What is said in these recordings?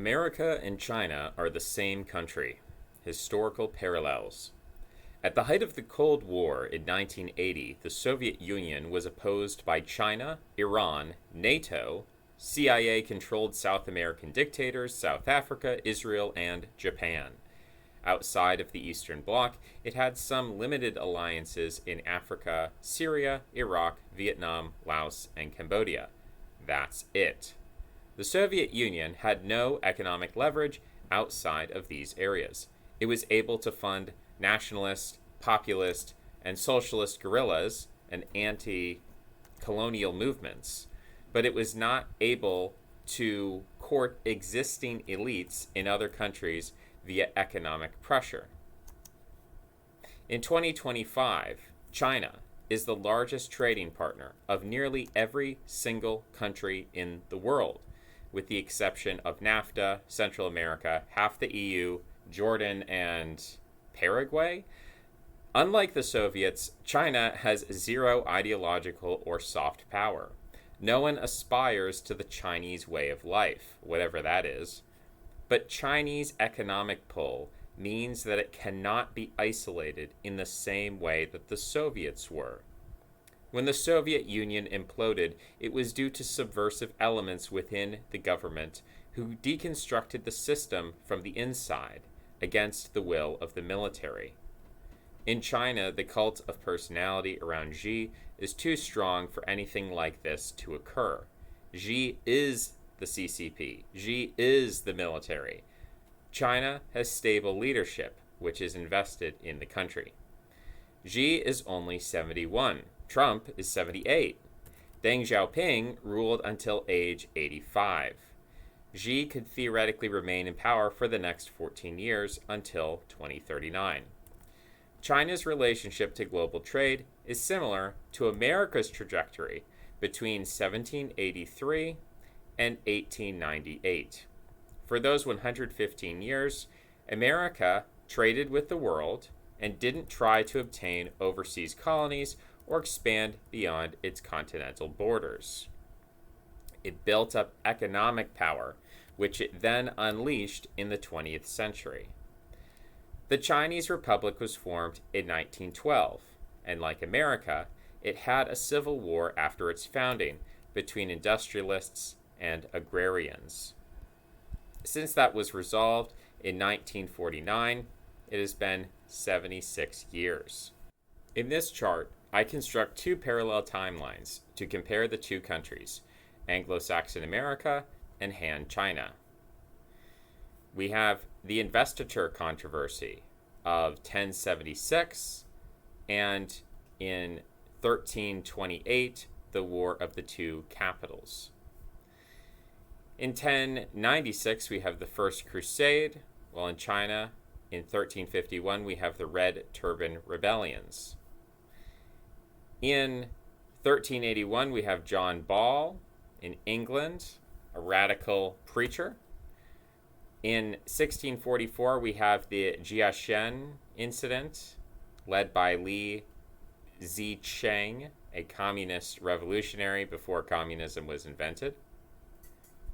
America and China are the same country. Historical parallels. At the height of the Cold War in 1980, the Soviet Union was opposed by China, Iran, NATO, CIA controlled South American dictators, South Africa, Israel, and Japan. Outside of the Eastern Bloc, it had some limited alliances in Africa, Syria, Iraq, Vietnam, Laos, and Cambodia. That's it. The Soviet Union had no economic leverage outside of these areas. It was able to fund nationalist, populist, and socialist guerrillas and anti-colonial movements, but it was not able to court existing elites in other countries via economic pressure. In 2025, China is the largest trading partner of nearly every single country in the world, with the exception of NAFTA, Central America, half the EU, Jordan, and Paraguay. Unlike the Soviets, China has zero ideological or soft power. No one aspires to the Chinese way of life, whatever that is. But Chinese economic pull means that it cannot be isolated in the same way that the Soviets were. When the Soviet Union imploded, it was due to subversive elements within the government who deconstructed the system from the inside against the will of the military. In China, the cult of personality around Xi is too strong for anything like this to occur. Xi is the CCP. Xi is the military. China has stable leadership, which is invested in the country. Xi is only 71. Trump is 78. Deng Xiaoping ruled until age 85. Xi could theoretically remain in power for the next 14 years until 2039. China's relationship to global trade is similar to America's trajectory between 1783 and 1898. For those 115 years, America traded with the world and didn't try to obtain overseas colonies or expand beyond its continental borders. It built up economic power, which it then unleashed in the 20th century. The Chinese Republic was formed in 1912, and like America, it had a civil war after its founding between industrialists and agrarians. Since that was resolved in 1949, it has been 76 years. In this chart, I construct two parallel timelines to compare the two countries, Anglo-Saxon America and Han China. We have the investiture controversy of 1076, and in 1328, the War of the Two Capitals. In 1096, we have the First Crusade, while in China, in 1351, we have the Red Turban Rebellions. In 1381, we have John Ball in England, a radical preacher. In 1644, we have the Jiaxing incident, led by Li Zicheng, a communist revolutionary before communism was invented.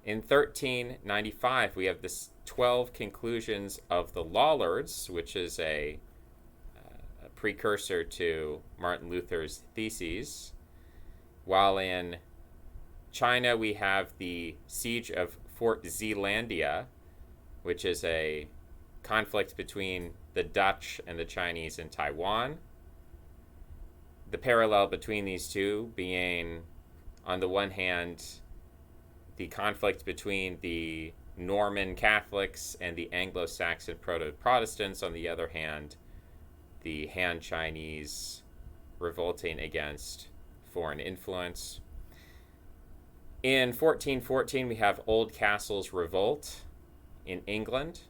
In 1395, we have the 12 Conclusions of the Lollards, which is a precursor to Martin Luther's Theses. While in China, we have the Siege of Fort Zeelandia, which is a conflict between the Dutch and the Chinese in Taiwan. The parallel between these two being, on the one hand, the conflict between the Norman Catholics and the Anglo-Saxon Proto-Protestants, on the other hand, the Han Chinese revolting against foreign influence. In 1414, we have Oldcastle's Revolt in England.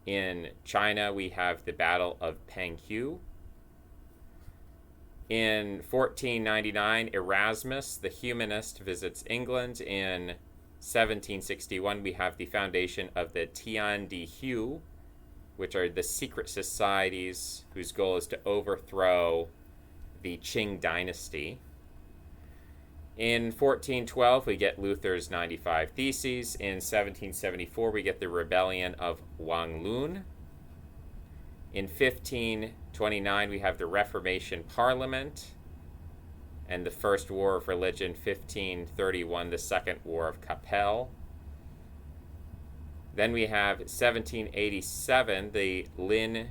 In China, we have the Battle of Penghu. In 1499, Erasmus, the humanist, visits England. In 1761, we have the foundation of the Tian de Hu, which are the secret societies whose goal is to overthrow the Qing dynasty. In 1412, we get Luther's 95 Theses. In 1774, we get the rebellion of Wang Lun. In 1529, we have the Reformation Parliament and the First War of Religion. 1531, the Second War of Capelle. Then we have 1787, the Lin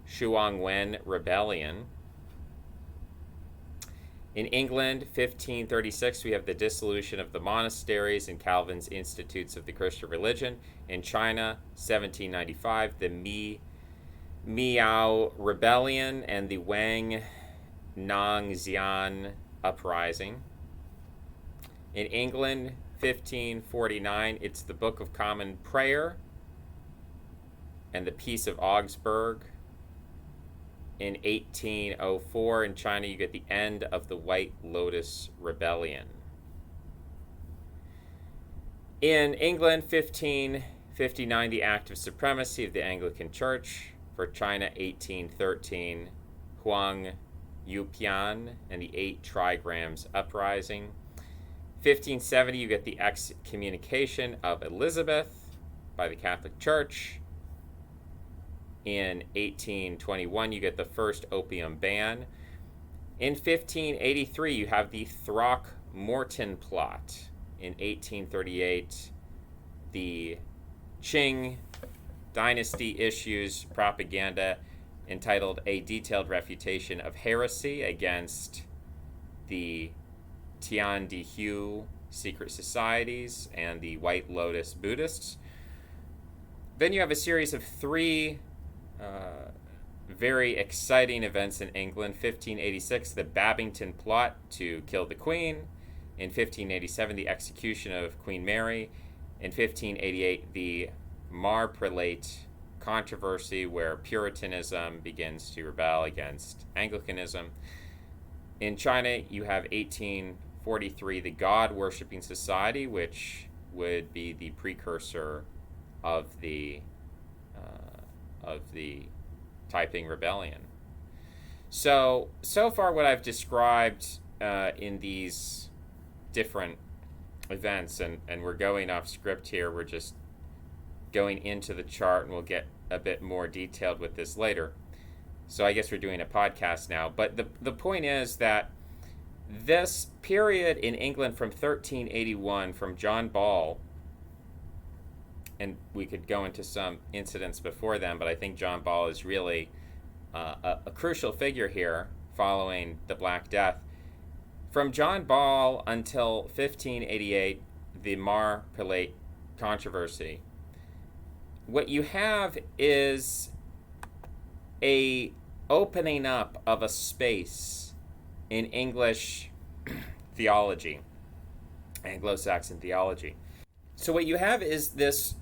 Shuangwen Rebellion. In England, 1536, we have the dissolution of the monasteries and Calvin's Institutes of the Christian Religion. In China, 1795, the Miao Rebellion and the Wang Nangxian Uprising. In England, 1549, it's the Book of Common Prayer and the Peace of Augsburg. In 1804, in China, you get the end of the White Lotus Rebellion. In England, 1559, the Act of Supremacy of the Anglican Church. For China, 1813, Huang Yupian and the 8 Trigrams Uprising. 1570, you get the excommunication of Elizabeth by the Catholic Church. In 1821, you get the first opium ban. In 1583, you have the Throckmorton Plot. In 1838, the Qing Dynasty issues propaganda entitled A Detailed Refutation of Heresy against the Tiandihu secret societies and the White Lotus Buddhists. Then you have a series of 3 very exciting events in England. 1586, the Babington Plot to kill the Queen. In 1587, the execution of Queen Mary. In 1588, the Mar Prelate controversy, where Puritanism begins to rebel against Anglicanism. In China, you have 1843, the God-worshipping society, which would be the precursor of the Taiping Rebellion. So far what I've described in these different events, and we're going off script here, we're just going into the chart, and we'll get a bit more detailed with this later. So I guess we're doing a podcast now. But the point is that this period in England from 1381, from John Ball, and we could go into some incidents before then, but I think John Ball is really a crucial figure here following the Black Death. From John Ball until 1588, the Mar Prelate controversy, what you have is a opening up of a space in English theology, Anglo-Saxon theology. So what you have is this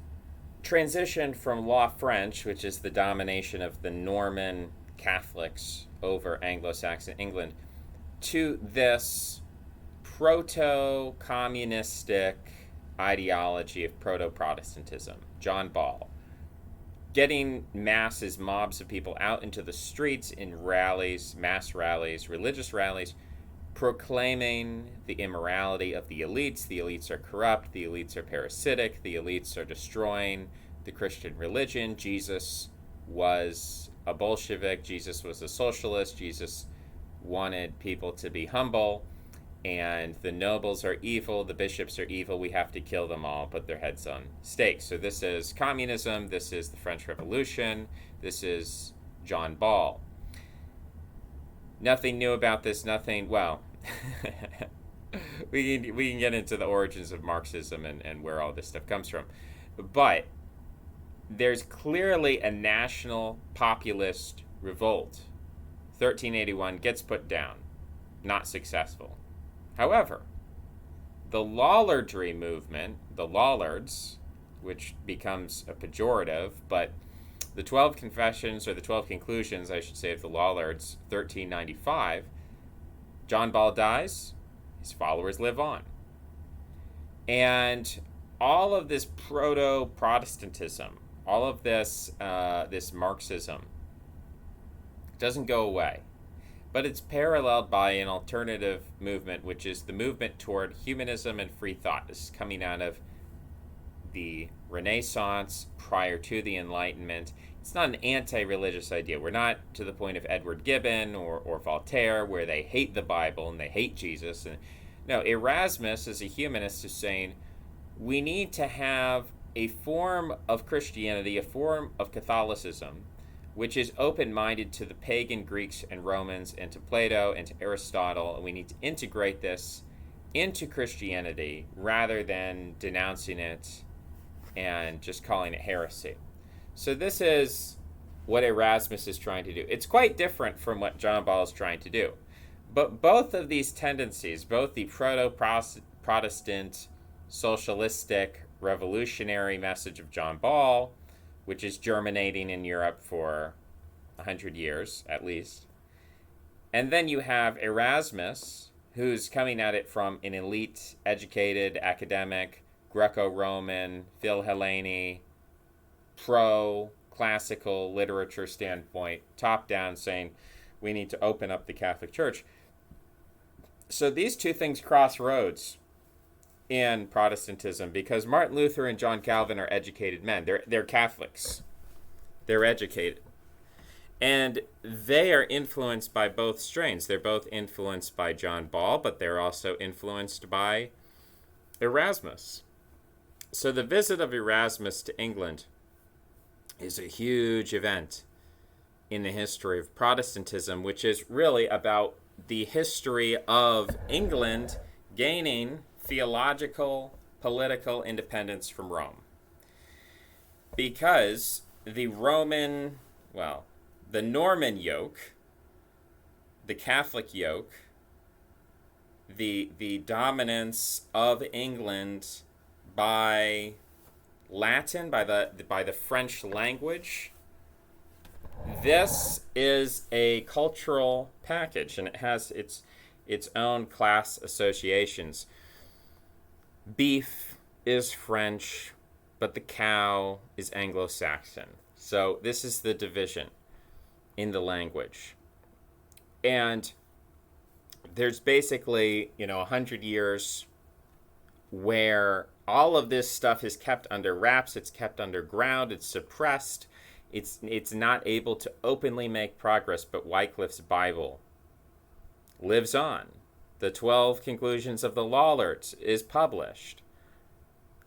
transition from law French, which is the domination of the Norman Catholics over Anglo-Saxon England, to this proto-communistic ideology of proto-Protestantism. John Ball, getting masses, mobs of people out into the streets in rallies, mass rallies, religious rallies, proclaiming the immorality of the elites. The elites are corrupt, the elites are parasitic, the elites are destroying the Christian religion. Jesus was a Bolshevik, Jesus was a socialist, Jesus wanted people to be humble, and the nobles are evil, the bishops are evil, we have to kill them all, put their heads on stakes. So this is communism, this is the French Revolution, this is John Ball. Nothing new about this, nothing, well, we can get into the origins of Marxism and where all this stuff comes from. But there's clearly a national populist revolt. 1381 gets put down, not successful. However, the Lollardry movement, the Lollards, which becomes a pejorative, but the 12 Confessions, or the 12 Conclusions, I should say, of the Lollards, 1395, John Ball dies, his followers live on. And all of this proto-Protestantism, all of this, this Marxism, doesn't go away. but it's paralleled by an alternative movement, which is the movement toward humanism and free thought. This is coming out of the Renaissance prior to the Enlightenment. It's not an anti-religious idea. We're not to the point of Edward Gibbon or Voltaire, where they hate the Bible and they hate Jesus. And no, Erasmus, as a humanist, is saying we need to have a form of Christianity, a form of Catholicism, which is open-minded to the pagan Greeks and Romans and to Plato and to Aristotle, and we need to integrate this into Christianity rather than denouncing it and just calling it heresy. So this is what Erasmus is trying to do. It's quite different from what John Ball is trying to do. But both of these tendencies, both the proto-Protestant, socialistic, revolutionary message of John Ball, which is germinating in Europe for 100 years at least, and then you have Erasmus, who's coming at it from an elite, educated, academic, Greco-Roman, Philhellene, pro-classical literature standpoint, top-down, saying we need to open up the Catholic Church. So these two things cross roads in Protestantism because Martin Luther and John Calvin are educated men. They're Catholics. They're educated. And they are influenced by both strains. They're both influenced by John Ball, but they're also influenced by Erasmus. So the visit of Erasmus to England is a huge event in the history of Protestantism, which is really about the history of England gaining theological, political independence from Rome. Because the Norman yoke, the Catholic yoke, the dominance of England by Latin, by the French language, this is a cultural package, and it has its own class associations. Beef is French, but the cow is Anglo-Saxon. So this is the division in the language. And there's basically, 100 years where all of this stuff is kept under wraps, it's kept underground, it's suppressed, it's not able to openly make progress, but Wycliffe's Bible lives on. The 12 Conclusions of the Lollards is published.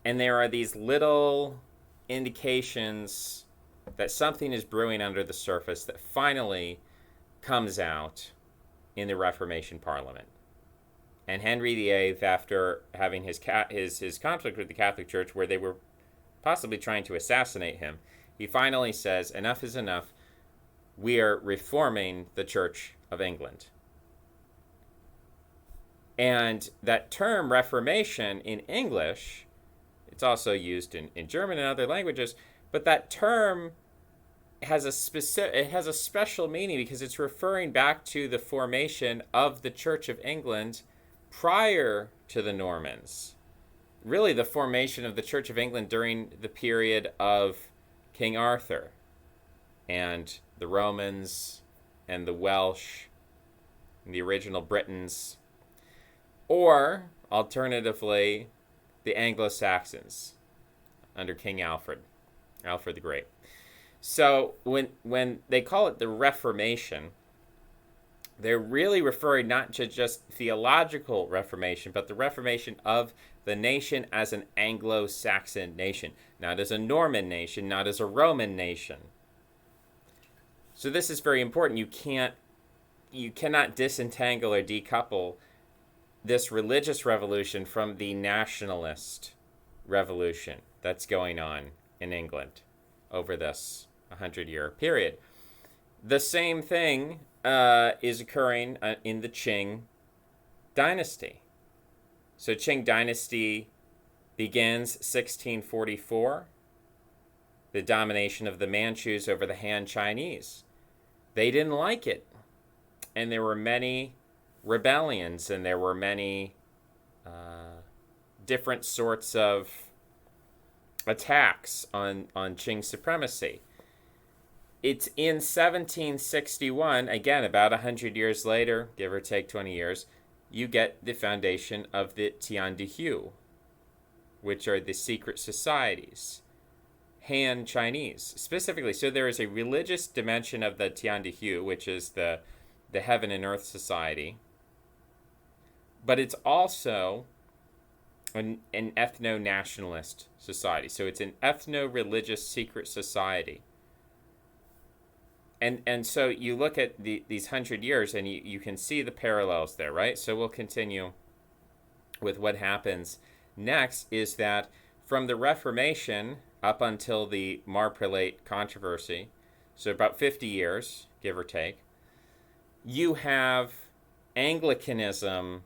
And there are these little indications that something is brewing under the surface that finally comes out in the Reformation Parliament. And Henry VIII, after having his conflict with the Catholic Church, where they were possibly trying to assassinate him, he finally says, enough is enough. We are reforming the Church of England. And that term Reformation in English, it's also used in German and other languages, but that term has a special meaning because it's referring back to the formation of the Church of England prior to the Normans. Really the formation of the Church of England during the period of King Arthur and the Romans and the Welsh and the original Britons, or alternatively the Anglo-Saxons under King Alfred the Great. So when they call it the Reformation, they're really referring not to just theological reformation, but the reformation of the nation as an Anglo-Saxon nation, not as a Norman nation, not as a Roman nation. So this is very important. You cannot disentangle or decouple this religious revolution from the nationalist revolution that's going on in England over this 100-year period. The same thing is occurring in the Qing dynasty. So Qing dynasty begins 1644, the domination of the Manchus over the Han Chinese. They didn't like it, and there were many rebellions, and there were many different sorts of attacks on Qing supremacy. It's in 1761, again, about 100 years later, give or take 20 years, you get the foundation of the Tian de Hu, which are the secret societies. Han Chinese, specifically. So there is a religious dimension of the Tian de Hu, which is the Heaven and Earth Society, but it's also an ethno-nationalist society. So it's an ethno-religious secret society. And so you look at these 100 years and you can see the parallels there, right? So we'll continue with what happens next is that from the Reformation up until the Marprelate controversy, so about 50 years, give or take, you have Anglicanism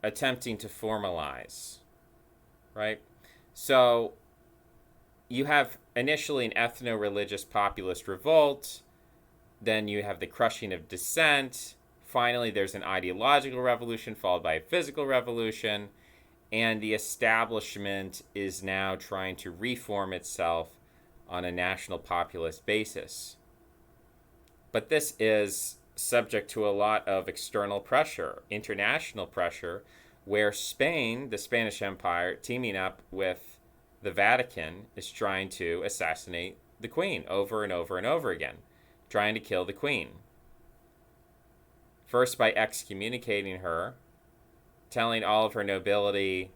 attempting to formalize, right? So you have initially an ethno-religious populist revolt, then you have the crushing of dissent, finally there's an ideological revolution followed by a physical revolution, and the establishment is now trying to reform itself on a national populist basis. But this is subject to a lot of external pressure, international pressure, where Spain, the Spanish Empire, teaming up with the Vatican, is trying to assassinate the Queen over and over and over again, trying to kill the Queen. First by excommunicating her, telling all of her nobility,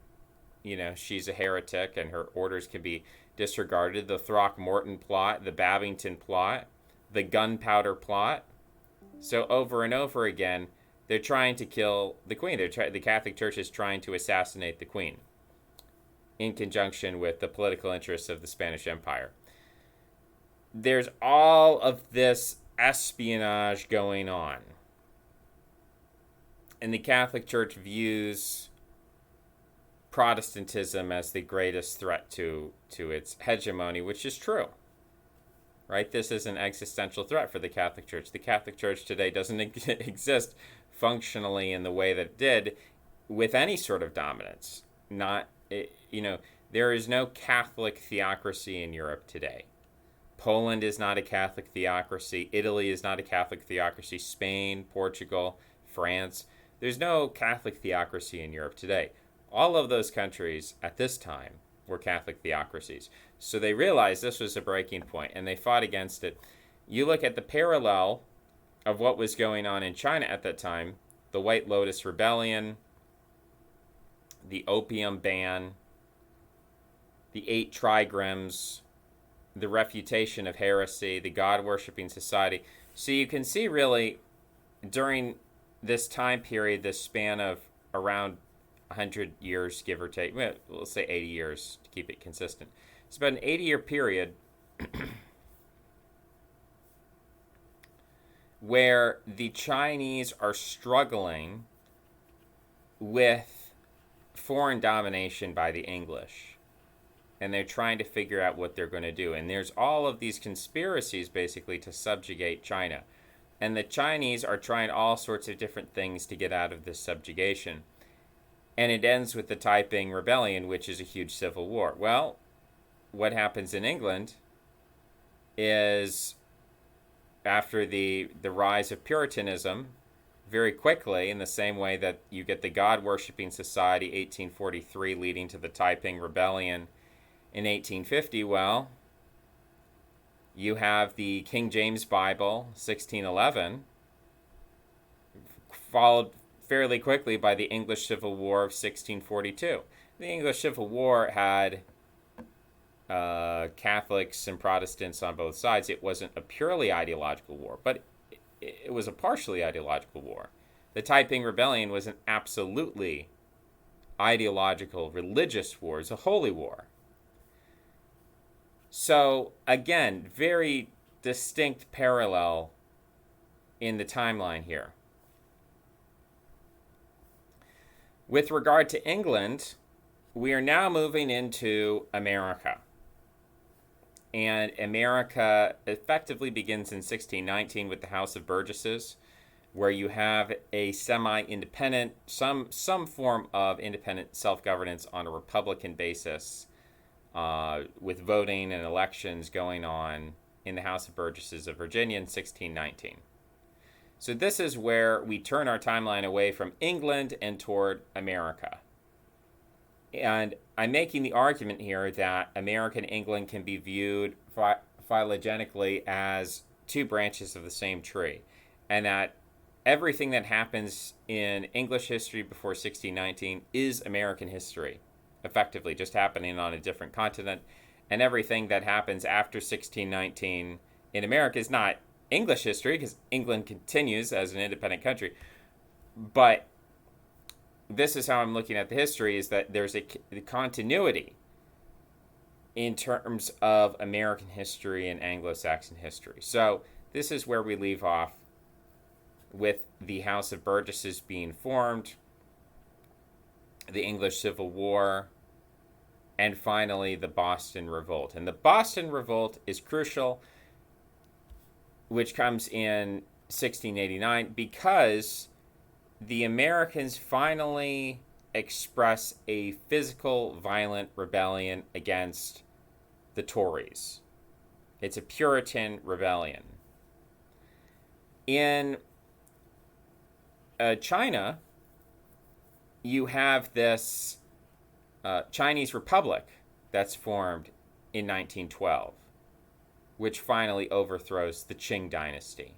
she's a heretic and her orders can be disregarded. The Throckmorton plot, the Babington plot, the gunpowder plot. So over and over again, they're trying to kill the Queen. The Catholic Church is trying to assassinate the Queen in conjunction with the political interests of the Spanish Empire. There's all of this espionage going on. And the Catholic Church views Protestantism as the greatest threat to its hegemony, which is true. Right? This is an existential threat for the Catholic Church. The Catholic Church today doesn't exist functionally in the way that it did with any sort of dominance. There is no Catholic theocracy in Europe today. Poland is not a Catholic theocracy. Italy is not a Catholic theocracy. Spain, Portugal, France. There's no Catholic theocracy in Europe today. All of those countries at this time were Catholic theocracies. So they realized this was a breaking point, and they fought against it. You look at the parallel of what was going on in China at that time, the White Lotus Rebellion, the opium ban, the 8 trigrims, the refutation of heresy, the God-worshipping society. So you can see really during this time period, this span of around 100 years, give or take, let's say 80 years to keep it consistent. It's about an 80-year period where the Chinese are struggling with foreign domination by the English. And they're trying to figure out what they're going to do. And there's all of these conspiracies basically to subjugate China. And the Chinese are trying all sorts of different things to get out of this subjugation. And it ends with the Taiping Rebellion, which is a huge civil war. Well, what happens in England is after the rise of Puritanism, very quickly, in the same way that you get the God-worshipping society, 1843, leading to the Taiping Rebellion in 1850, well, you have the King James Bible, 1611, followed fairly quickly by the English Civil War of 1642. The English Civil War had Catholics and Protestants on both sides. It wasn't a purely ideological war, but it was a partially ideological war. The Taiping Rebellion was an absolutely ideological, religious war. It's a holy war. So, again, very distinct parallel in the timeline here. With regard to England, we are now moving into America. And America effectively begins in 1619 with the House of Burgesses, where you have a semi-independent, some form of independent self-governance on a Republican basis, with voting and elections going on in the House of Burgesses of Virginia in 1619. So this is where we turn our timeline away from England and toward America. And I'm making the argument here that America and England can be viewed phylogenetically as two branches of the same tree, and that everything that happens in English history before 1619 is American history, effectively just happening on a different continent, and everything that happens after 1619 in America is not English history, because England continues as an independent country. But this is how I'm looking at the history, is that there's a continuity in terms of American history and Anglo-Saxon history. So this is where we leave off, with the House of Burgesses being formed, the English Civil War, and finally the Boston Revolt. And the Boston Revolt is crucial, which comes in 1689, because the Americans finally express a physical, violent rebellion against the Tories. It's a Puritan rebellion. In China, you have this Chinese Republic that's formed in 1912, which finally overthrows the Qing dynasty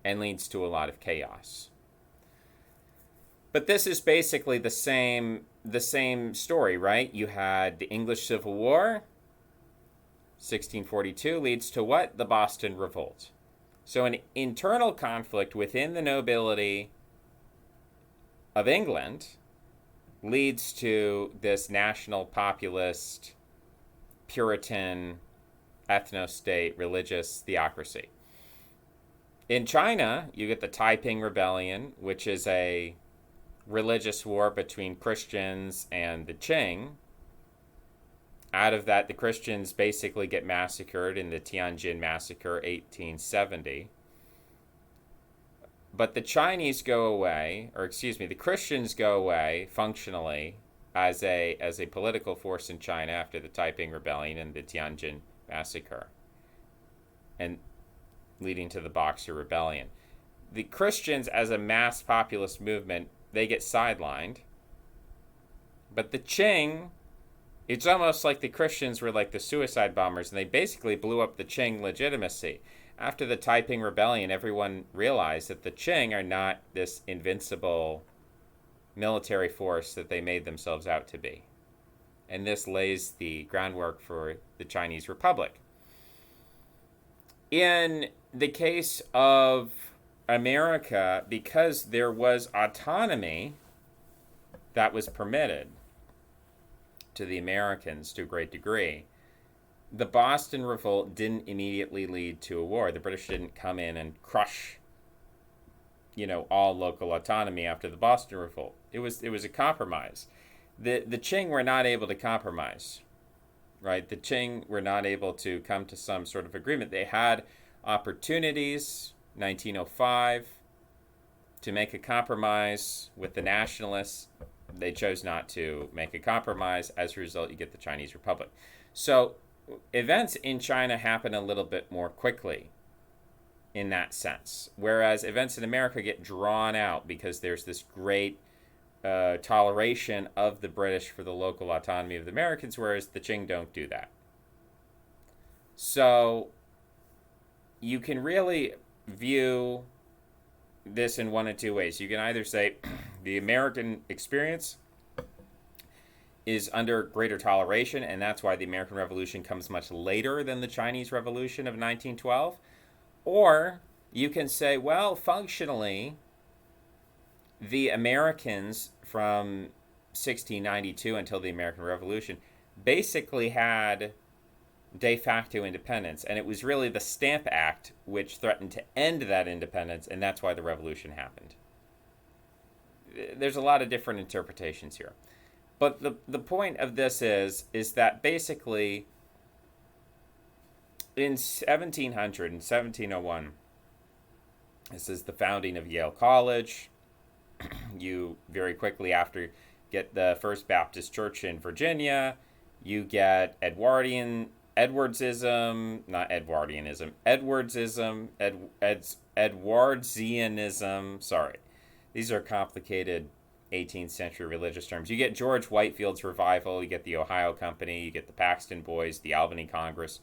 and leads to a lot of chaos. But this is basically the same story, right? You had the English Civil War, 1642, leads to what? The Boston Revolt. So an internal conflict within the nobility of England leads to this national populist, Puritan, ethno-state, religious theocracy. In China, you get the Taiping Rebellion, which is a religious war between Christians and the Qing. Out of that, the Christians basically get massacred in the Tianjin Massacre, 1870. But the Chinese go away, the Christians go away functionally as a political force in China after the Taiping Rebellion and the Tianjin Massacre, and leading to the Boxer Rebellion. The Christians, as a mass populist movement, they get sidelined. But the Qing, it's almost like the Christians were like the suicide bombers, and they basically blew up the Qing legitimacy. After the Taiping Rebellion, everyone realized that the Qing are not this invincible military force that they made themselves out to be. And this lays the groundwork for the Chinese Republic. In the case of America, because there was autonomy that was permitted to the Americans to a great degree, the Boston Revolt didn't immediately lead to a war. The British didn't come in and crush, all local autonomy after the Boston Revolt. It was a compromise. The Qing were not able to compromise, right? The Qing were not able to come to some sort of agreement. They had opportunities, 1905, to make a compromise with the nationalists. They chose not to make a compromise. As a result, you get the Chinese Republic. So events in China happen a little bit more quickly in that sense, whereas events in America get drawn out because there's this great toleration of the British for the local autonomy of the Americans, whereas the Qing don't do that. So you can really view this in one of two ways. You can either say the American experience is under greater toleration, and that's why the American Revolution comes much later than the Chinese Revolution of 1912. Or you can say, well, functionally, the Americans from 1692 until the American Revolution basically had de facto independence, and it was really the Stamp Act which threatened to end that independence, and that's why the revolution happened. There's a lot of different interpretations here. But the point of this is that basically in 1701, this is the founding of Yale College. You very quickly after get the First Baptist Church in Virginia. You get Edwardian Edwardsism, not Edwardianism, Edwardsism, Edwardsianism. Sorry, these are complicated 18th century religious terms. You get George Whitefield's revival, you get the Ohio Company, you get the Paxton Boys, the Albany Congress.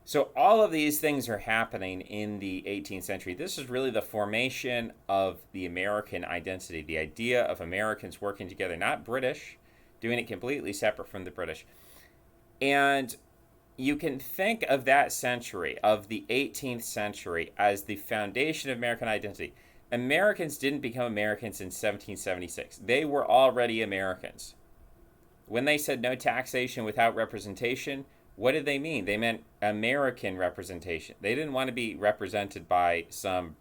So all of these things are happening in the 18th century. This is really the formation of the American identity, the idea of Americans working together, not British, doing it completely separate from the British. And you can think of that century, of the 18th century, as the foundation of American identity. Americans didn't become Americans in 1776. They were already Americans. When they said no taxation without representation, what did they mean? They meant American representation. They didn't want to be represented by some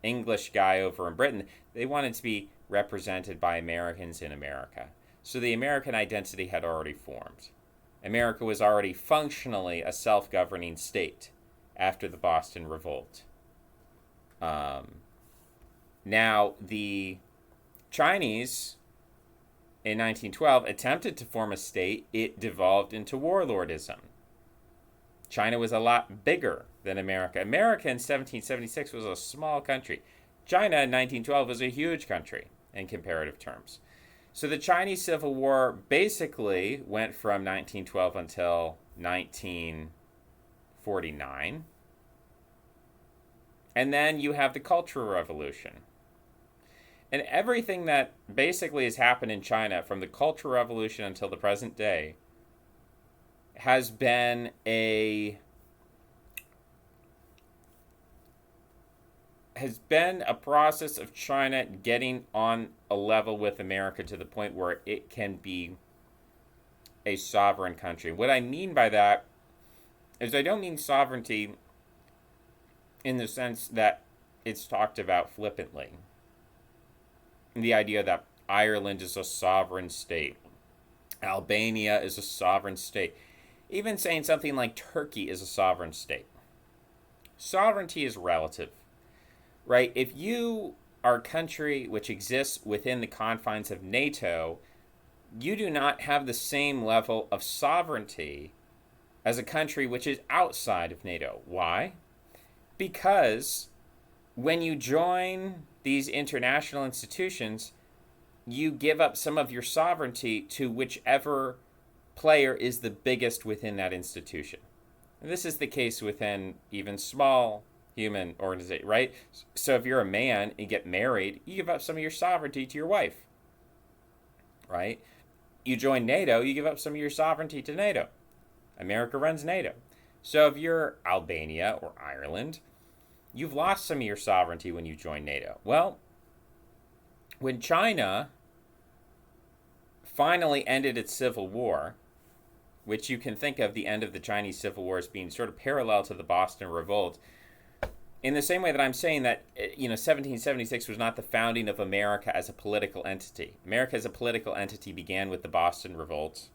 English guy over in Britain. They wanted to be represented by Americans in America. So the American identity had already formed. America was already functionally a self-governing state after the Boston Revolt. Now, the Chinese in 1912 attempted to form a state. It devolved into warlordism. China was a lot bigger than America. America in 1776 was a small country. China in 1912 was a huge country in comparative terms. So the Chinese Civil War basically went from 1912 until 1949. And then you have the Cultural Revolution. And everything that basically has happened in China from the Cultural Revolution until the present day has been a process of China getting on a level with America to the point where it can be a sovereign country. What I mean by that is I don't mean sovereignty in the sense that it's talked about flippantly. The idea that Ireland is a sovereign state, Albania is a sovereign state, even saying something like Turkey is a sovereign state. Sovereignty is relative, right? If you are a country which exists within the confines of NATO, you do not have the same level of sovereignty as a country which is outside of NATO. Why? Because when you join these international institutions, you give up some of your sovereignty to whichever player is the biggest within that institution. And this is the case within even small human organization, right? So if you're a man and you get married, you give up some of your sovereignty to your wife, right? You join NATO, you give up some of your sovereignty to NATO. America runs NATO. So if you're Albania or Ireland, you've lost some of your sovereignty when you join NATO. Well, when China finally ended its civil war, which you can think of the end of the Chinese Civil War as being sort of parallel to the Boston Revolt, in the same way that I'm saying that, 1776 was not the founding of America as a political entity. America as a political entity began with the Boston Revolt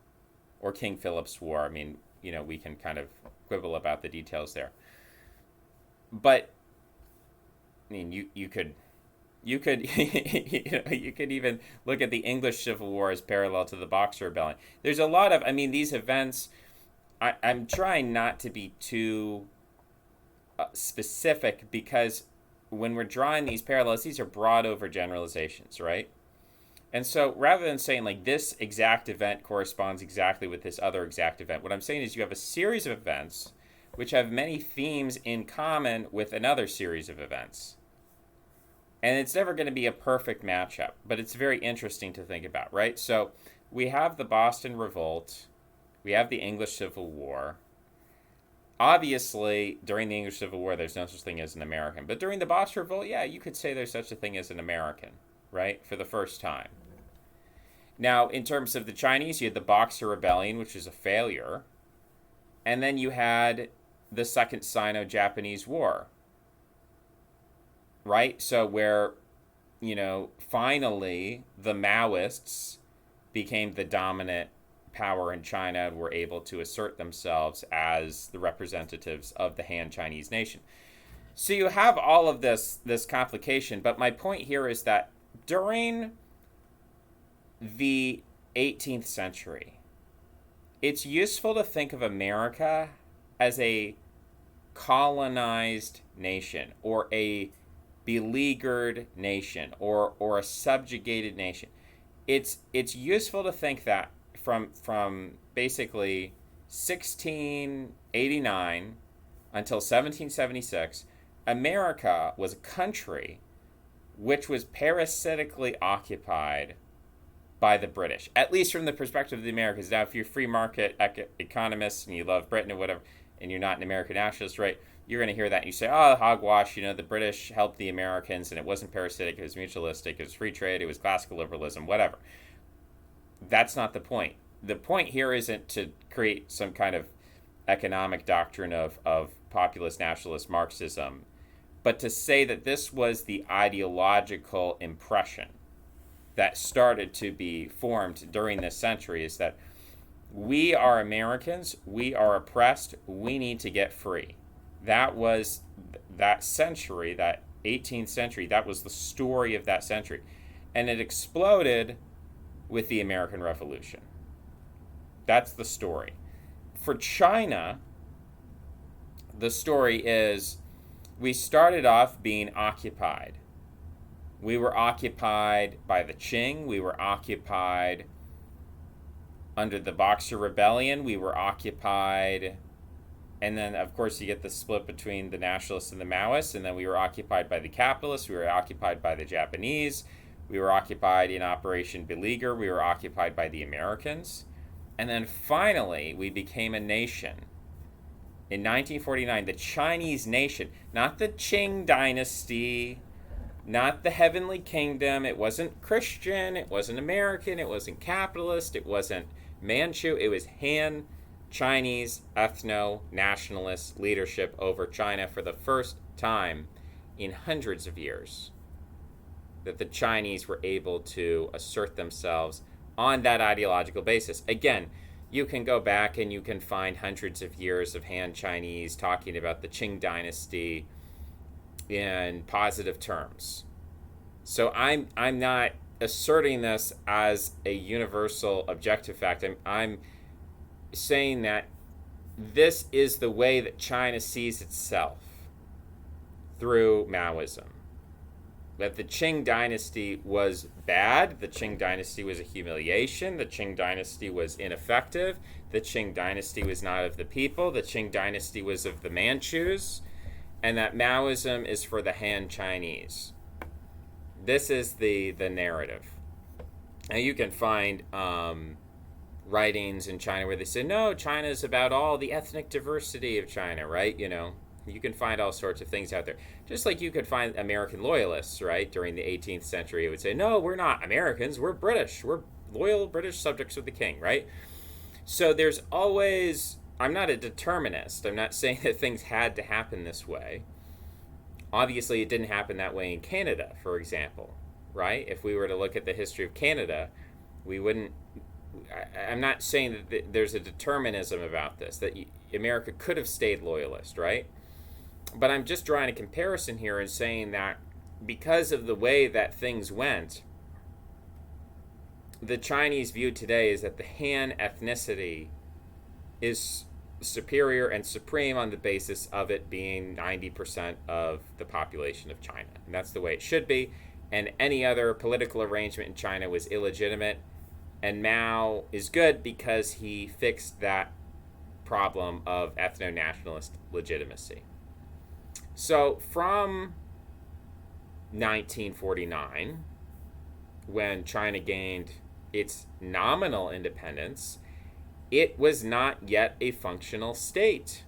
or King Philip's War. I mean, we can kind of quibble about the details there. But I mean, you could you could even look at the English Civil War as parallel to the Boxer Rebellion. There's a lot of, these events, I'm trying not to be too specific, because when we're drawing these parallels, these are broad overgeneralizations, right? And so rather than saying like this exact event corresponds exactly with this other exact event, what I'm saying is you have a series of events which have many themes in common with another series of events. And it's never going to be a perfect matchup, but it's very interesting to think about, right? So we have the Boston Revolt, we have the English Civil War. Obviously, during the English Civil War, there's no such thing as an American. But during the Boston Revolt, yeah, you could say there's such a thing as an American, right? For the first time. Now, in terms of the Chinese, you had the Boxer Rebellion, which was a failure. And then you had the Second Sino-Japanese War, right? So where, finally the Maoists became the dominant power in China and were able to assert themselves as the representatives of the Han Chinese nation. So you have all of this complication, but my point here is that during the 18th century, it's useful to think of America as a colonized nation or a beleaguered nation or a subjugated nation. It's useful to think that from basically 1689 until 1776, America was a country which was parasitically occupied by the British, at least from the perspective of the Americans. Now, if you're free market economists and you love Britain or whatever, and you're not an American nationalist, right, you're going to hear that and you say, oh, hogwash, the British helped the Americans and it wasn't parasitic, it was mutualistic, it was free trade, it was classical liberalism, whatever. That's not the point. The point here isn't to create some kind of economic doctrine of populist nationalist Marxism, but to say that this was the ideological impression that started to be formed during this century, is that we are Americans, we are oppressed, we need to get free. That was that century, that 18th century, that was the story of that century. And it exploded with the American Revolution. That's the story. For China, the story is we started off being occupied. We were occupied by the Qing. We were occupied under the Boxer Rebellion. We were occupied, and then of course you get the split between the nationalists and the Maoists, and then we were occupied by the capitalists. We were occupied by the Japanese. We were occupied in Operation Beleaguer. We were occupied by the Americans. And then finally we became a nation. In 1949, the Chinese nation, not the Qing dynasty, not the Heavenly Kingdom. It wasn't Christian, it wasn't American, it wasn't capitalist, it wasn't Manchu. It was Han Chinese ethno-nationalist leadership over China for the first time in hundreds of years. That the Chinese were able to assert themselves on that ideological basis. Again, you can go back and you can find hundreds of years of Han Chinese talking about the Qing dynasty in positive terms. So I'm not asserting this as a universal objective fact. I'm saying that this is the way that China sees itself through Maoism. That the Qing dynasty was bad, the Qing dynasty was a humiliation, the Qing dynasty was ineffective, the Qing dynasty was not of the people, the Qing dynasty was of the Manchus, and that Maoism is for the Han Chinese. This is the narrative. Now you can find writings in China where they say, no, China is about all the ethnic diversity of China, right? You can find all sorts of things out there. Just like you could find American loyalists, right? During the 18th century, it would say, no, we're not Americans, we're British. We're loyal British subjects of the king, right? So there's always, I'm not a determinist. I'm not saying that things had to happen this way. Obviously, it didn't happen that way in Canada, for example, right? If we were to look at the history of Canada, we wouldn't, I'm not saying that there's a determinism about this, that America could have stayed loyalist, right? But I'm just drawing a comparison here and saying that because of the way that things went, the Chinese view today is that the Han ethnicity is superior and supreme on the basis of it being 90% of the population of China. And that's the way it should be. And any other political arrangement in China was illegitimate. And Mao is good because he fixed that problem of ethno-nationalist legitimacy. So from 1949, when China gained its nominal independence, it was not yet a functional state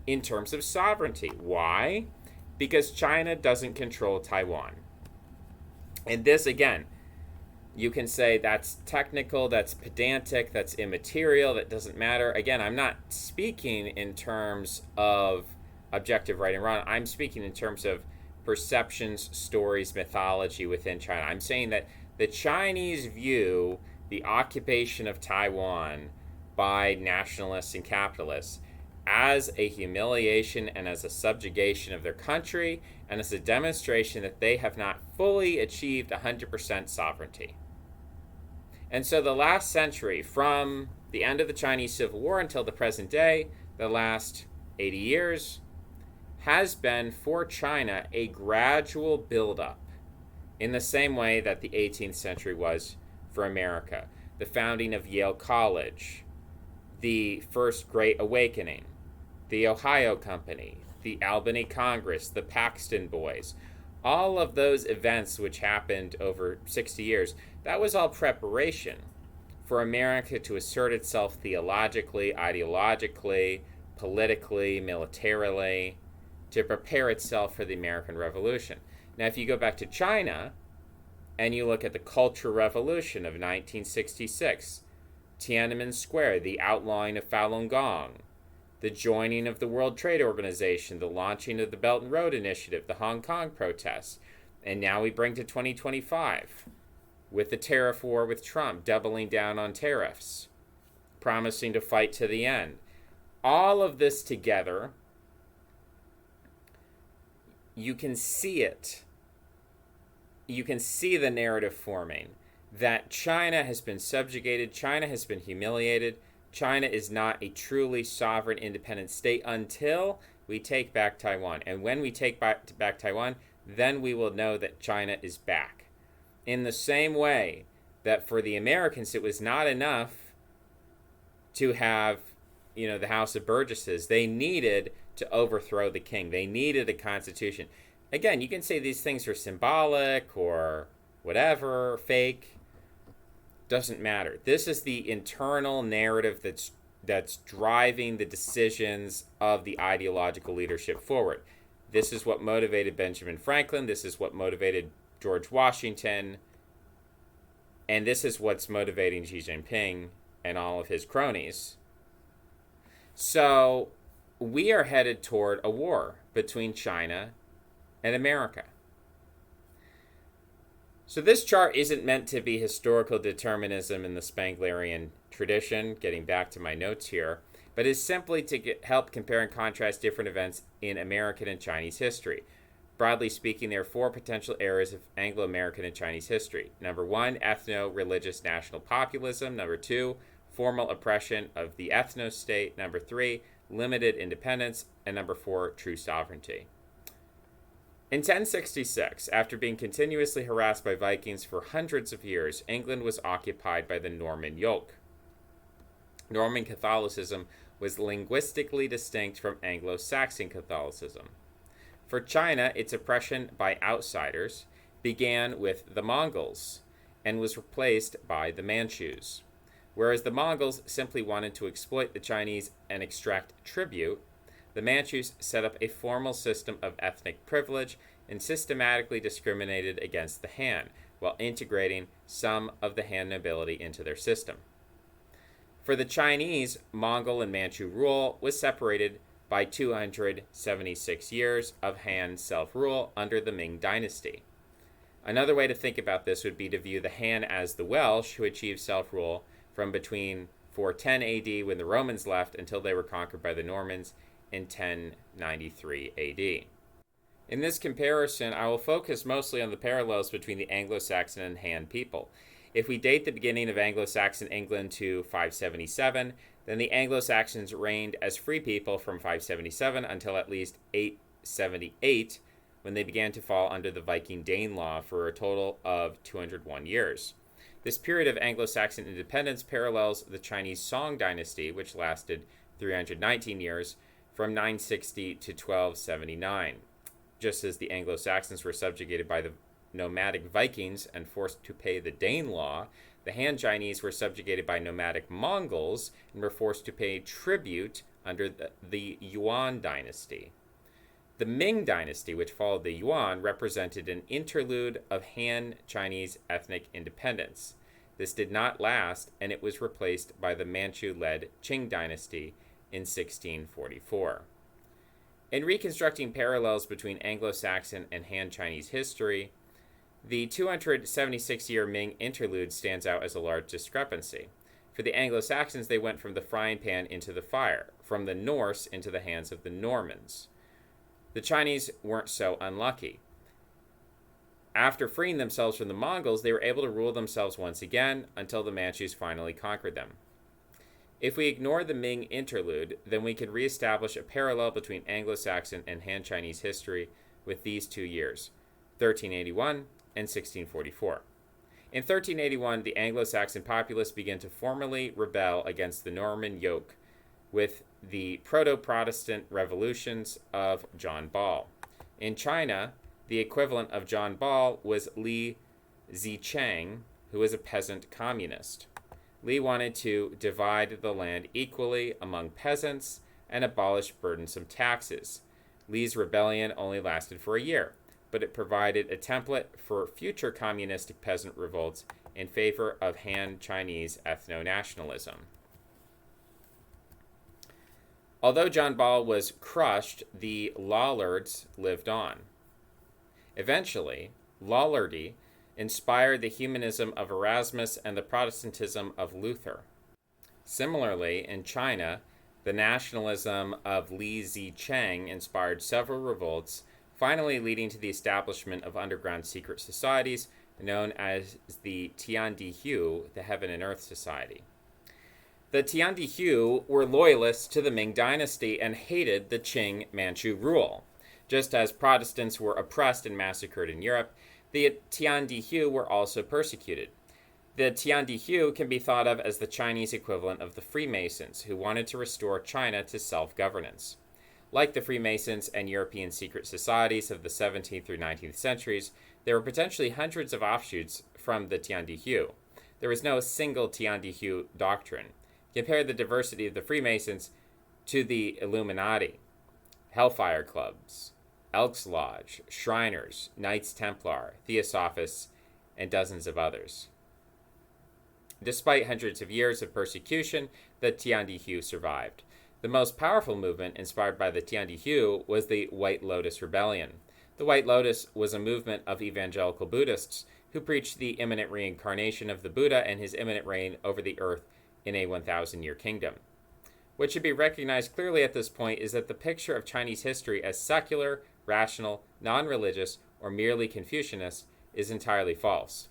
in terms of sovereignty. Why? Because China doesn't control Taiwan. And this, again, you can say that's technical, that's pedantic, that's immaterial, that doesn't matter. Again, I'm not speaking in terms of objective right and wrong. I'm speaking in terms of perceptions, stories, mythology within China. I'm saying that the Chinese view the occupation of Taiwan by nationalists and capitalists as a humiliation and as a subjugation of their country and as a demonstration that they have not fully achieved 100% sovereignty. And so the last century, from The end of the Chinese Civil War until the present day, the last 80 years, has been for China a gradual buildup in the same way that the 18th century was for America. The founding of Yale College, the First Great Awakening, the Ohio Company, the Albany Congress, the Paxton Boys, all of those events which happened over 60 years, that was all preparation for America to assert itself theologically, ideologically, politically, militarily, to prepare itself for the American Revolution. Now, if you go back to China and you look at the Cultural Revolution of 1966, Tiananmen Square, the outlawing of Falun Gong, the joining of the World Trade Organization, the launching of the Belt and Road Initiative, the Hong Kong protests, and now we bring to 2025 with the tariff war with Trump, doubling down on tariffs, promising to fight to the end. All of this together, you can see it. You can see the narrative forming that China has been subjugated, China has been humiliated, China is not a truly sovereign, independent state until we take back Taiwan. And when we take back Taiwan, then we will know that China is back. In the same way that for the Americans, it was not enough to have, the House of Burgesses. They needed to overthrow the king. They needed a constitution. Again, you can say these things are symbolic or whatever, fake. Doesn't matter. This is the internal narrative that's driving the decisions of the ideological leadership forward. This is what motivated Benjamin Franklin. This is what motivated George Washington. And this is what's motivating Xi Jinping and all of his cronies. So we are headed toward a war between China and America. So this chart isn't meant to be historical determinism in the Spenglerian tradition, getting back to my notes here, but is simply to help compare and contrast different events in American and Chinese history. Broadly speaking, there are four potential eras of Anglo-American and Chinese history. Number one, ethno-religious national populism. Number two, formal oppression of the ethno-state. Number three, limited independence. And number four, true sovereignty. In 1066, after being continuously harassed by Vikings for hundreds of years, England was occupied by the Norman yoke. Norman Catholicism was linguistically distinct from Anglo-Saxon Catholicism. For China, its oppression by outsiders began with the Mongols and was replaced by the Manchus. Whereas the Mongols simply wanted to exploit the Chinese and extract tribute, the Manchus set up a formal system of ethnic privilege and systematically discriminated against the Han, while integrating some of the Han nobility into their system. For the Chinese, Mongol and Manchu rule was separated by 276 years of Han self-rule under the Ming Dynasty. Another way to think about this would be to view the Han as the Welsh, who achieved self-rule from between 410 AD, when the Romans left, until they were conquered by the Normans in 1093 AD. In this comparison, I will focus mostly on the parallels between the Anglo-Saxon and Han people. If we date the beginning of Anglo-Saxon England to 577, then the Anglo-Saxons reigned as free people from 577 until at least 878, when they began to fall under the Viking Danelaw for a total of 201 years. This period of Anglo-Saxon independence parallels the Chinese Song dynasty, which lasted 319 years, from 960 to 1279. Just as the Anglo-Saxons were subjugated by the nomadic Vikings and forced to pay the Danelaw, the Han Chinese were subjugated by nomadic Mongols and were forced to pay tribute under the Yuan dynasty. The Ming dynasty, which followed the Yuan, represented an interlude of Han Chinese ethnic independence. This did not last, and it was replaced by the Manchu-led Qing dynasty in 1644. In reconstructing parallels between Anglo-Saxon and Han Chinese history, the 276-year Ming interlude stands out as a large discrepancy. For the Anglo-Saxons, they went from the frying pan into the fire, from the Norse into the hands of the Normans. The Chinese weren't so unlucky. After freeing themselves from the Mongols, they were able to rule themselves once again until the Manchus finally conquered them. If we ignore the Ming interlude, then we could reestablish a parallel between Anglo-Saxon and Han Chinese history with these 2 years, 1381 and 1644. In 1381, the Anglo-Saxon populace began to formally rebel against the Norman yoke with the proto-Protestant revolutions of John Ball. In China, the equivalent of John Ball was Li Zicheng, who was a peasant communist. Li wanted to divide the land equally among peasants and abolish burdensome taxes. Li's rebellion only lasted for a year, but it provided a template for future communistic peasant revolts in favor of Han Chinese ethno-nationalism. Although John Ball was crushed, the Lollards lived on. Eventually, Lollardy inspired the humanism of Erasmus and the Protestantism of Luther. Similarly, in China, the nationalism of Li Zicheng inspired several revolts, finally leading to the establishment of underground secret societies known as the Tiandihu, the Heaven and Earth Society. The Tiandihu were loyalists to the Ming Dynasty and hated the Qing Manchu rule. Just as Protestants were oppressed and massacred in Europe, the Tiandihu were also persecuted. The Tiandihu can be thought of as the Chinese equivalent of the Freemasons, who wanted to restore China to self-governance. Like the Freemasons and European secret societies of the 17th through 19th centuries, there were potentially hundreds of offshoots from the Tiandihu. There was no single Tiandihu doctrine. Compare the diversity of the Freemasons to the Illuminati, Hellfire Clubs, Elks Lodge, Shriners, Knights Templar, Theosophists, and dozens of others. Despite hundreds of years of persecution, the Tiandihu survived. The most powerful movement inspired by the Tiandihu was the White Lotus Rebellion. The White Lotus was a movement of evangelical Buddhists who preached the imminent reincarnation of the Buddha and his imminent reign over the earth in a 1,000-year kingdom. What should be recognized clearly at this point is that the picture of Chinese history as secular, rational, non-religious, or merely Confucianist is entirely false.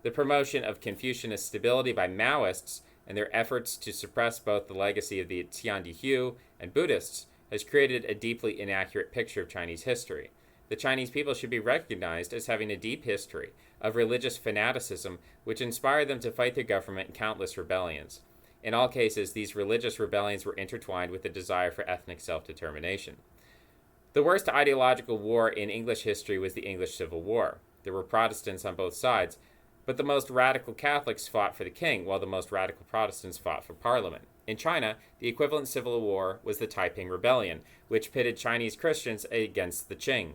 The promotion of Confucianist stability by Maoists and their efforts to suppress both the legacy of the Tiandihu and Buddhists has created a deeply inaccurate picture of Chinese history. The Chinese people should be recognized as having a deep history of religious fanaticism which inspired them to fight their government in countless rebellions. In all cases, these religious rebellions were intertwined with the desire for ethnic self-determination. The worst ideological war in English history was the English Civil War. There were Protestants on both sides, but the most radical Catholics fought for the king, while the most radical Protestants fought for Parliament. In China, the equivalent civil war was the Taiping Rebellion, which pitted Chinese Christians against the Qing.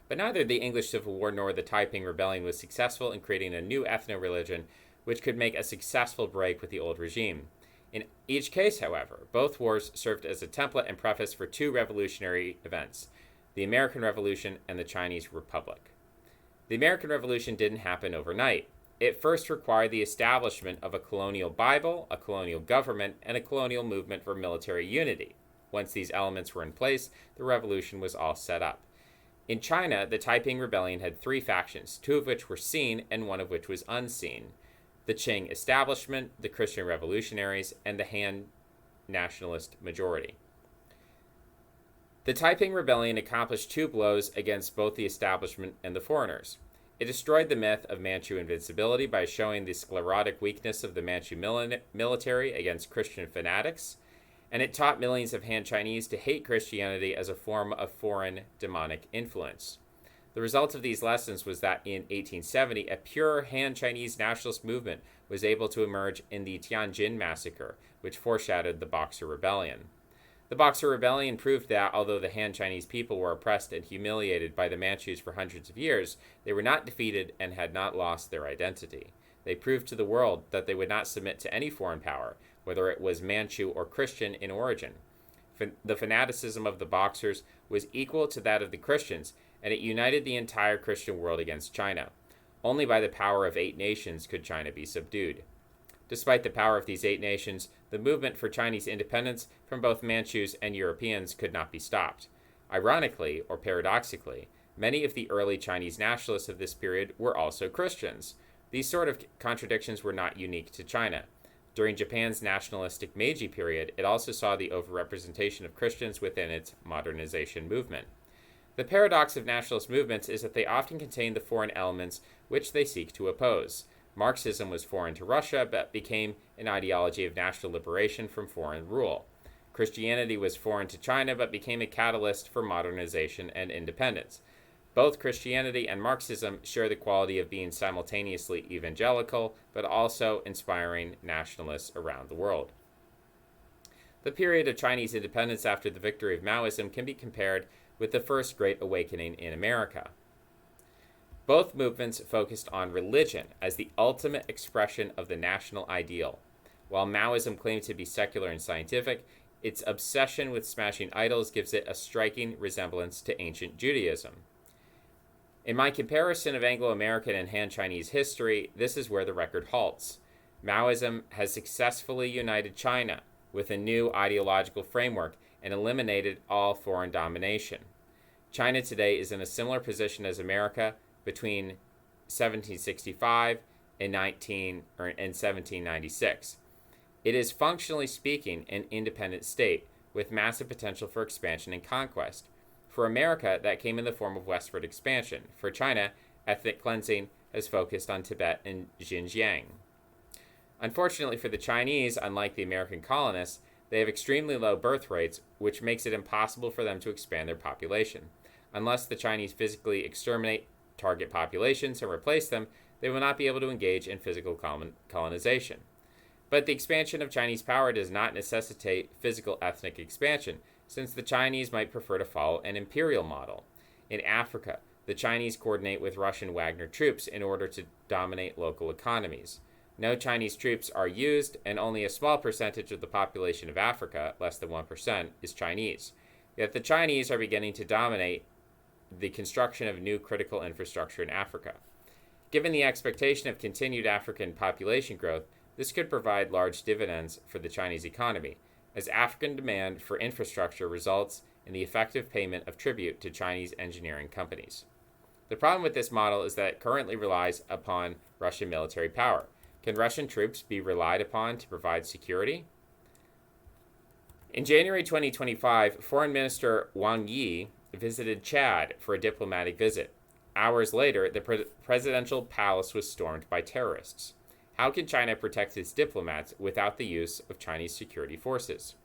But neither the English Civil War nor the Taiping Rebellion was successful in creating a new ethno-religion which could make a successful break with the old regime. In each case, however, both wars served as a template and preface for two revolutionary events, the American Revolution and the Chinese Republic. The American Revolution didn't happen overnight. It first required the establishment of a colonial Bible, a colonial government, and a colonial movement for military unity. Once these elements were in place, the revolution was all set up. In China, the Taiping Rebellion had three factions, two of which were seen and one of which was unseen: the Qing establishment, the Christian revolutionaries, and the Han nationalist majority. The Taiping Rebellion accomplished two blows against both the establishment and the foreigners. It destroyed the myth of Manchu invincibility by showing the sclerotic weakness of the Manchu military against Christian fanatics, and it taught millions of Han Chinese to hate Christianity as a form of foreign demonic influence. The result of these lessons was that in 1870, a pure Han Chinese nationalist movement was able to emerge in the Tianjin Massacre, which foreshadowed the Boxer Rebellion. The Boxer Rebellion proved that, although the Han Chinese people were oppressed and humiliated by the Manchus for hundreds of years, they were not defeated and had not lost their identity. They proved to the world that they would not submit to any foreign power, whether it was Manchu or Christian in origin. The fanaticism of the Boxers was equal to that of the Christians, and it united the entire Christian world against China. Only by the power of 8 nations could China be subdued. Despite the power of these 8 nations, the movement for Chinese independence from both Manchus and Europeans could not be stopped. Ironically, or paradoxically, many of the early Chinese nationalists of this period were also Christians. These sort of contradictions were not unique to China. During Japan's nationalistic Meiji period, it also saw the overrepresentation of Christians within its modernization movement. The paradox of nationalist movements is that they often contain the foreign elements which they seek to oppose. Marxism was foreign to Russia, but became an ideology of national liberation from foreign rule. Christianity was foreign to China, but became a catalyst for modernization and independence. Both Christianity and Marxism share the quality of being simultaneously evangelical, but also inspiring nationalists around the world. The period of Chinese independence after the victory of Maoism can be compared with the First Great Awakening in America. Both movements focused on religion as the ultimate expression of the national ideal. While Maoism claimed to be secular and scientific, its obsession with smashing idols gives it a striking resemblance to ancient Judaism. In my comparison of Anglo-American and Han Chinese history, this is where the record halts. Maoism has successfully united China with a new ideological framework and eliminated all foreign domination. China today is in a similar position as America between 1765 and 1796. It is, functionally speaking, an independent state with massive potential for expansion and conquest. For America, that came in the form of westward expansion. For China, ethnic cleansing has focused on Tibet and Xinjiang. Unfortunately for the Chinese, unlike the American colonists, they have extremely low birth rates, which makes it impossible for them to expand their population. Unless the Chinese physically exterminate target populations and replace them, they will not be able to engage in physical colonization. But the expansion of Chinese power does not necessitate physical ethnic expansion, since the Chinese might prefer to follow an imperial model. In Africa, the Chinese coordinate with Russian Wagner troops in order to dominate local economies. No Chinese troops are used, and only a small percentage of the population of Africa, less than 1%, is Chinese. Yet the Chinese are beginning to dominate the construction of new critical infrastructure in Africa. Given the expectation of continued African population growth, this could provide large dividends for the Chinese economy, as African demand for infrastructure results in the effective payment of tribute to Chinese engineering companies. The problem with this model is that it currently relies upon Russian military power. Can Russian troops be relied upon to provide security? In January 2025, Foreign Minister Wang Yi visited Chad for a diplomatic visit. Hours later, the presidential palace was stormed by terrorists. How can China protect its diplomats without the use of Chinese security forces?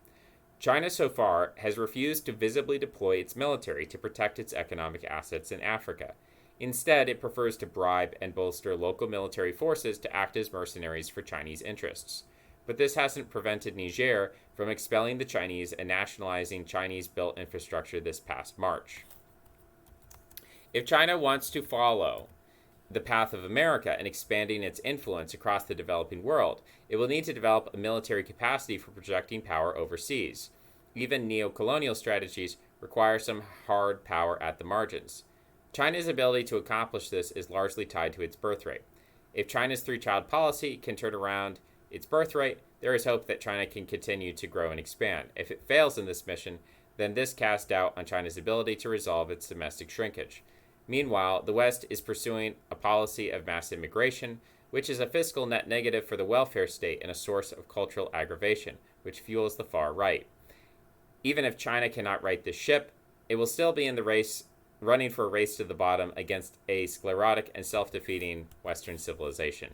China so far has refused to visibly deploy its military to protect its economic assets in Africa. Instead, it prefers to bribe and bolster local military forces to act as mercenaries for Chinese interests. But this hasn't prevented Niger from expelling the Chinese and nationalizing Chinese-built infrastructure this past March. If China wants to follow the path of America in expanding its influence across the developing world, it will need to develop a military capacity for projecting power overseas. Even neo-colonial strategies require some hard power at the margins. China's ability to accomplish this is largely tied to its birth rate. If China's three-child policy can turn around its birth rate, there is hope that China can continue to grow and expand. If it fails in this mission, then this casts doubt on China's ability to resolve its domestic shrinkage. Meanwhile, the West is pursuing a policy of mass immigration, which is a fiscal net negative for the welfare state and a source of cultural aggravation, which fuels the far right. Even if China cannot right this ship, it will still be in the race, running for a race to the bottom against a sclerotic and self-defeating Western civilization.